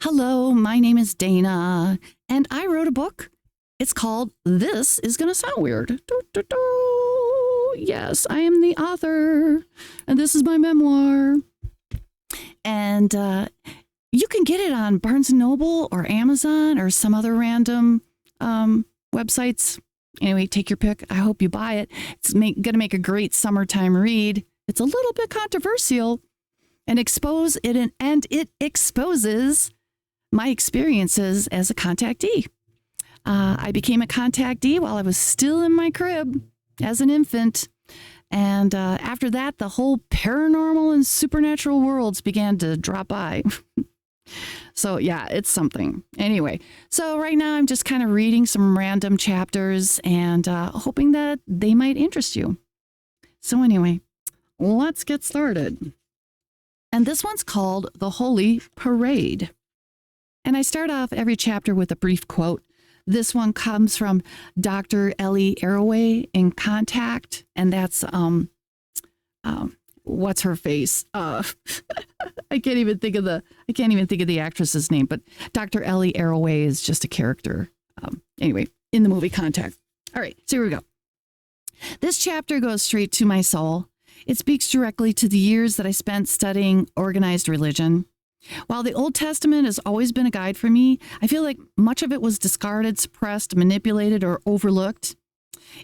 Hello, my name is Dana, and I wrote a book. It's called This Is Gonna Sound Weird. Doo, doo, doo. Yes, I am the author, and this is my memoir. And you can get it on Barnes & Noble or Amazon or some other random websites. Anyway, take your pick. I hope you buy it. It's going to make a great summertime read. It's a little bit controversial and it exposes my experiences as a contactee. I became a contactee while I was still in my crib as an infant. And after that, the whole paranormal and supernatural worlds began to drop by. So, yeah, it's something. Anyway, so right now I'm just kind of reading some random chapters and hoping that they might interest you. So anyway, let's get started. And this one's called The Holy Parade. And I start off every chapter with a brief quote. This one comes from Dr. Ellie Arroway in Contact, and that's what's her face? I can't even think of the actress's name, but Dr. Ellie Arroway is just a character. Anyway, in the movie Contact. All right, so here we go. This chapter goes straight to my soul. It speaks directly to the years that I spent studying organized religion. While the Old Testament has always been a guide for me, I feel like much of it was discarded, suppressed, manipulated, or overlooked.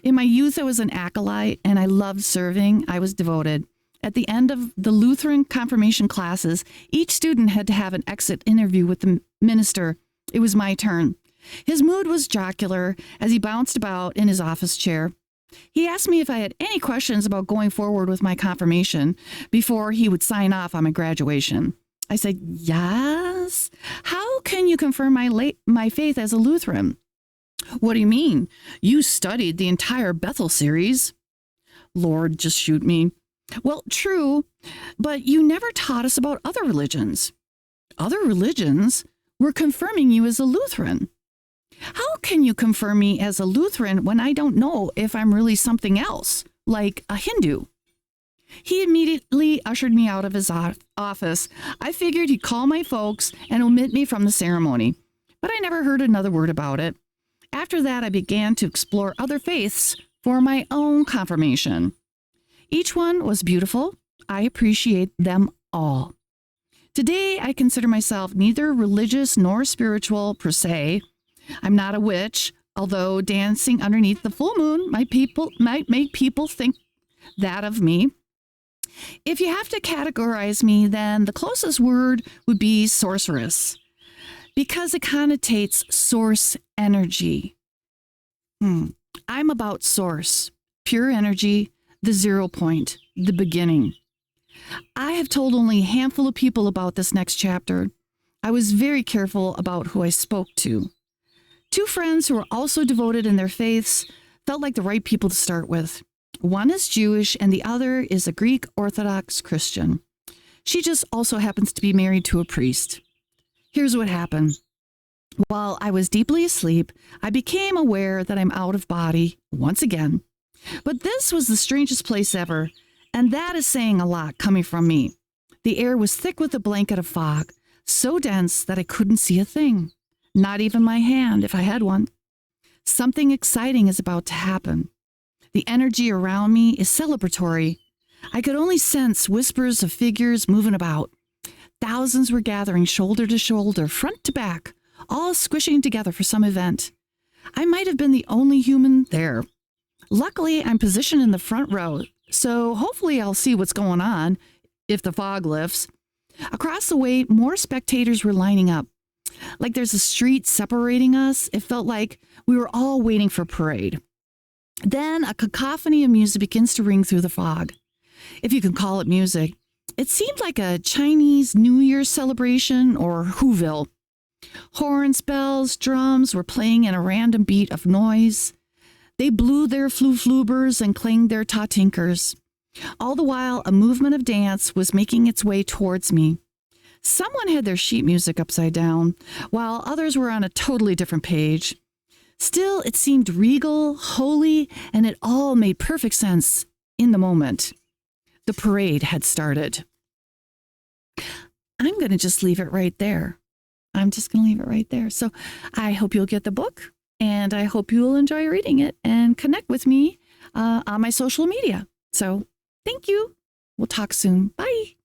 In my youth, I was an acolyte, and I loved serving. I was devoted. At the end of the Lutheran confirmation classes, each student had to have an exit interview with the minister. It was my turn. His mood was jocular as he bounced about in his office chair. He asked me if I had any questions about going forward with my confirmation before he would sign off on my graduation. I said, yes. How can you confirm my faith as a Lutheran? What do you mean? You studied the entire Bethel series. Lord, just shoot me. Well, true, but you never taught us about other religions. Other religions? We're confirming you as a Lutheran. How can you confirm me as a Lutheran when I don't know if I'm really something else, like a Hindu? He immediately ushered me out of his office. I figured he'd call my folks and omit me from the ceremony, but I never heard another word about it. After that, I began to explore other faiths for my own confirmation. Each one was beautiful. I appreciate them all. Today, I consider myself neither religious nor spiritual per se. I'm not a witch, although dancing underneath the full moon might make people think that of me. If you have to categorize me, then the closest word would be sorceress, because it connotates source energy. I'm about source, pure energy, the 0 point, the beginning. I have told only a handful of people about this next chapter. I was very careful about who I spoke to. 2 friends who are also devoted in their faiths felt like the right people to start with. One is Jewish and the other is a Greek Orthodox Christian. She just also happens to be married to a priest. Here's what happened. While I was deeply asleep, I became aware that I'm out of body once again. But this was the strangest place ever, and that is saying a lot coming from me. The air was thick with a blanket of fog, so dense that I couldn't see a thing, not even my hand if I had one. Something exciting is about to happen. The energy around me is celebratory. I could only sense whispers of figures moving about. Thousands were gathering shoulder to shoulder, front to back, all squishing together for some event. I might have been the only human there. Luckily, I'm positioned in the front row, so hopefully I'll see what's going on if the fog lifts. Across the way, more spectators were lining up. Like there's a street separating us. It felt like we were all waiting for a parade. Then a cacophony of music begins to ring through the fog, if you can call it music. It seemed like a Chinese New Year celebration or Whoville. Horns, bells, drums were playing in a random beat of noise. They blew their flubers and clanged their ta-tinkers. All the while, a movement of dance was making its way towards me. Someone had their sheet music upside down, while others were on a totally different page. Still, it seemed regal, holy, and it all made perfect sense in the moment. The parade had started. I'm going to just leave it right there. I'm just going to leave it right there. So I hope you'll get the book, and I hope you will enjoy reading it and connect with me on my social media. So thank you. We'll talk soon. Bye.